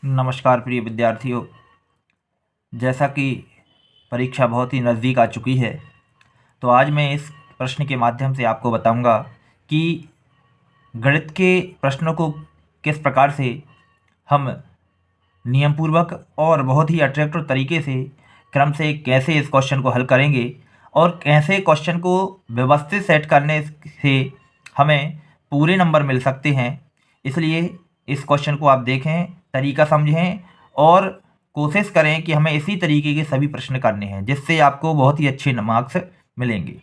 नमस्कार प्रिय विद्यार्थियों। जैसा कि परीक्षा बहुत ही नज़दीक आ चुकी है, तो आज मैं इस प्रश्न के माध्यम से आपको बताऊंगा कि गणित के प्रश्नों को किस प्रकार से हम नियमपूर्वक और बहुत ही अट्रैक्टिव तरीके से क्रम से कैसे इस क्वेश्चन को हल करेंगे और कैसे क्वेश्चन को व्यवस्थित सेट करने से हमें पूरे नंबर मिल सकते हैं। इसलिए इस क्वेश्चन को आप देखें, तरीका समझें और कोशिश करें कि हमें इसी तरीके के सभी प्रश्न करने हैं, जिससे आपको बहुत ही अच्छे मार्क्स मिलेंगे।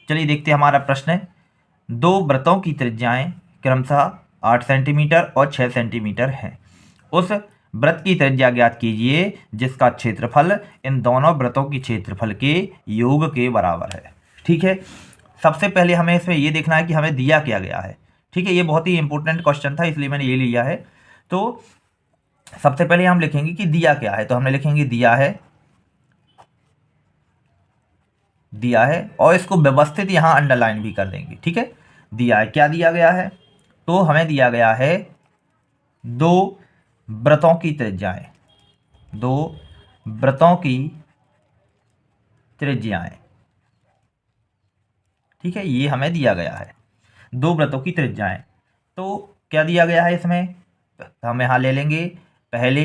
चलिए देखते हैं हमारा प्रश्न है। दो वृत्तों की त्रिज्याएं क्रमशः 8 सेंटीमीटर और 6 सेंटीमीटर हैं। उस वृत्त की त्रिज्या ज्ञात कीजिए जिसका क्षेत्रफल इन दोनों वृत्तों की क्षेत्रफल के योग के बराबर है। ठीक है, सबसे पहले हमें इसमें ये देखना है कि हमें दिया क्या गया है। ठीक है, ये बहुत ही इंपॉर्टेंट क्वेश्चन था, इसलिए मैंने ये लिया है। तो सबसे पहले हम लिखेंगे कि दिया क्या है, तो हमने लिखेंगे दिया है और इसको व्यवस्थित यहाँ अंडरलाइन भी कर देंगे। ठीक है, दिया है, क्या दिया गया है, तो हमें दिया गया है दो वृत्तों की त्रिज्याएं, दो वृत्तों की त्रिज्याएं। ठीक है, ये हमें दिया गया है, दो वृत्तों की त्रिज्याएं। तो क्या दिया गया है इसमें, तो हम यहाँ ले लेंगे पहले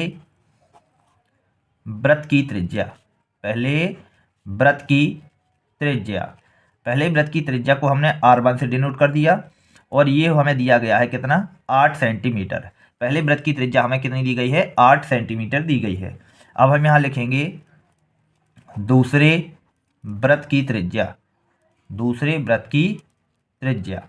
वृत्त की त्रिज्या, पहले वृत्त की त्रिज्या को हमने r1 से डिनोट कर दिया और ये हमें दिया गया है कितना, 8 सेंटीमीटर। पहले वृत्त की त्रिज्या हमें कितनी दी गई है, 8 सेंटीमीटर दी गई है। अब हम यहाँ लिखेंगे दूसरे वृत्त की त्रिज्या,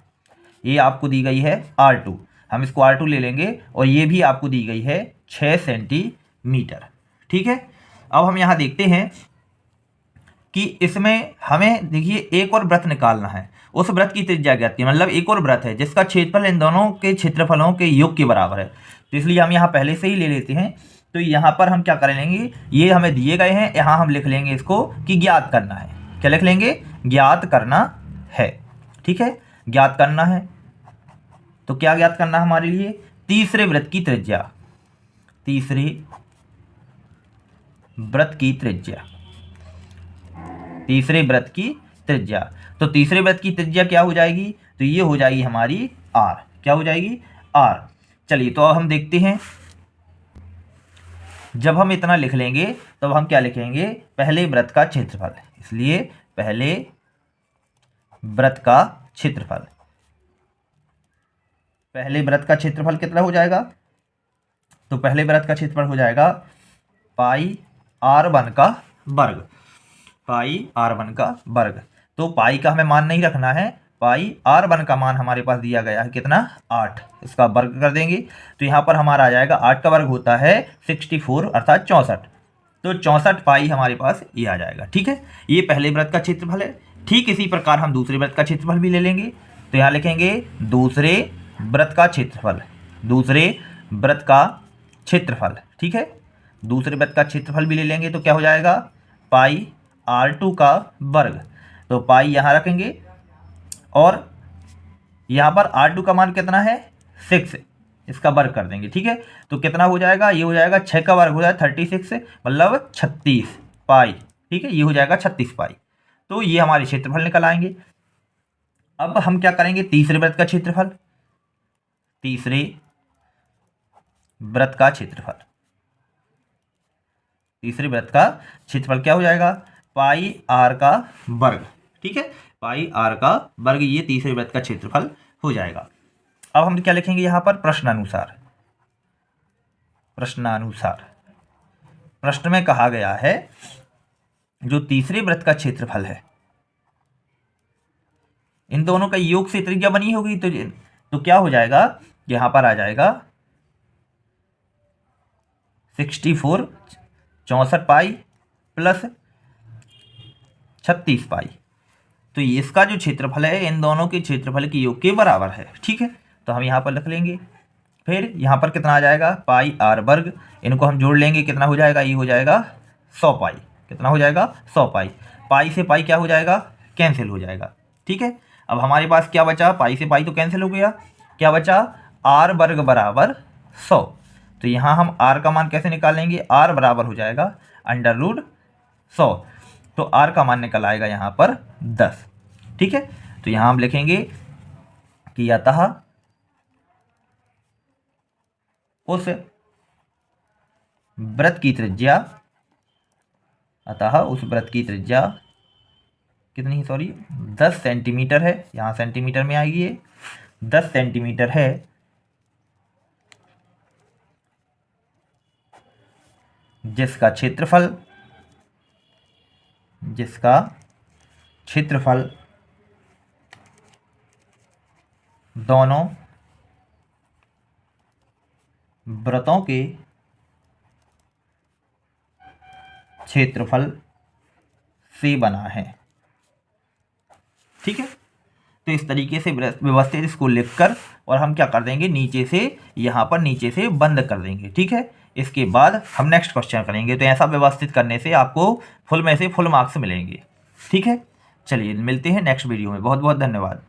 ये आपको दी गई है r2, हम इसको r2 ले लेंगे और ये भी आपको दी गई है 6 सेंटीमीटर। ठीक है, अब हम यहाँ देखते हैं कि इसमें हमें देखिए एक और वृत्त निकालना है, उस वृत्त की त्रिज्या ज्ञात की, मतलब एक और वृत्त है जिसका क्षेत्रफल इन दोनों के क्षेत्रफलों के योग के बराबर है। तो इसलिए हम यहाँ पहले से ही ले लेते हैं। तो यहाँ पर हम क्या कर लेंगे, ये हमें दिए गए हैं, यहाँ हम लिख लेंगे इसको कि ज्ञात करना है। क्या लिख लेंगे, ज्ञात करना है। ठीक है, ज्ञात करना है, तो क्या ज्ञात करना है हमारे लिए, तीसरे वृत्त की त्रिज्या, तीसरे वृत्त की त्रिज्या। तो तीसरे वृत्त की त्रिज्या क्या हो जाएगी, तो ये हो जाएगी हमारी r। क्या हो जाएगी, r। चलिए तो अब हम देखते हैं, जब हम इतना लिख लेंगे तब हम क्या लिखेंगे, पहले वृत्त का क्षेत्रफल। इसलिए पहले वृत्त का क्षेत्रफल, पहले वृत्त का क्षेत्रफल कितना हो जाएगा, तो पहले वृत्त का क्षेत्रफल हो जाएगा पाई r1 का वर्ग, तो पाई का हमें मान नहीं रखना है, पाई r1 का मान हमारे पास दिया गया है कितना, 8, इसका वर्ग कर देंगे तो यहाँ पर हमारा आ जाएगा, 8 का वर्ग होता है 64 अर्थात 64, तो 64 पाई हमारे पास ये आ जाएगा। ठीक है, ये पहले वृत्त का क्षेत्रफल है। ठीक इसी प्रकार हम दूसरे वृत्त का क्षेत्रफल भी ले लेंगे, तो यहाँ लिखेंगे दूसरे वृत्त का क्षेत्रफल। ठीक है, दूसरे वृत्त का क्षेत्रफल भी ले लेंगे तो क्या हो जाएगा, पाई r2 का वर्ग, तो पाई यहाँ रखेंगे और यहाँ पर r2 का मान कितना है, 6, इसका वर्ग कर देंगे। ठीक है, तो कितना हो जाएगा, ये हो जाएगा 6 का वर्ग हो जाएगा 36, मतलब 36 पाई। ठीक है, ये हो जाएगा 36 पाई। तो ये हमारे क्षेत्रफल निकल आएंगे। अब हम क्या करेंगे, तीसरे वृत्त का क्षेत्रफल, तीसरे वृत्त का क्षेत्रफल क्या हो जाएगा, पाई r का वर्ग। ठीक है, पाई r का वर्ग, ये तीसरे वृत्त का क्षेत्रफल हो जाएगा। अब हम क्या लिखेंगे यहाँ पर, प्रश्नानुसार। प्रश्न में कहा गया है जो तीसरे वृत्त का क्षेत्रफल है, इन दोनों का योग से त्रिज्या बनी होगी, तो क्या हो जाएगा, यहाँ पर आ जाएगा 64, 64 पाई प्लस 36 पाई, तो इसका जो क्षेत्रफल है इन दोनों के क्षेत्रफल के योग के बराबर है। ठीक है, तो हम यहाँ पर लिख लेंगे। फिर यहाँ पर कितना आ जाएगा, पाई r वर्ग, इनको हम जोड़ लेंगे, कितना हो जाएगा, ये हो जाएगा 100 पाई। कितना हो जाएगा, 100 पाई। पाई से पाई क्या हो जाएगा, कैंसिल हो जाएगा। ठीक है, अब हमारे पास क्या बचा, पाई से पाई तो कैंसिल हो गया, क्या बचा, r वर्ग बराबर 100। तो यहाँ हम r का मान कैसे निकालेंगे, r बराबर हो जाएगा √100। तो r का मान निकल आएगा यहाँ पर 10। ठीक है, तो यहाँ हम लिखेंगे कि अतः उस वृत्त की त्रिज्या, अतः उस वृत्त की त्रिज्या कितनी, सॉरी 10 सेंटीमीटर है, यहाँ सेंटीमीटर में आएगी ये, 10 सेंटीमीटर है, जिसका क्षेत्रफल दोनों वृत्तों के क्षेत्रफल से बना है। ठीक है, तो इस तरीके से व्यवस्थित इसको लिखकर और हम क्या कर देंगे, नीचे से यहाँ पर नीचे से बंद कर देंगे। ठीक है, इसके बाद हम नेक्स्ट क्वेश्चन करेंगे। तो ऐसा व्यवस्थित करने से आपको फुल में से फुल मार्क्स मिलेंगे। ठीक है, चलिए मिलते हैं नेक्स्ट वीडियो में। बहुत बहुत धन्यवाद।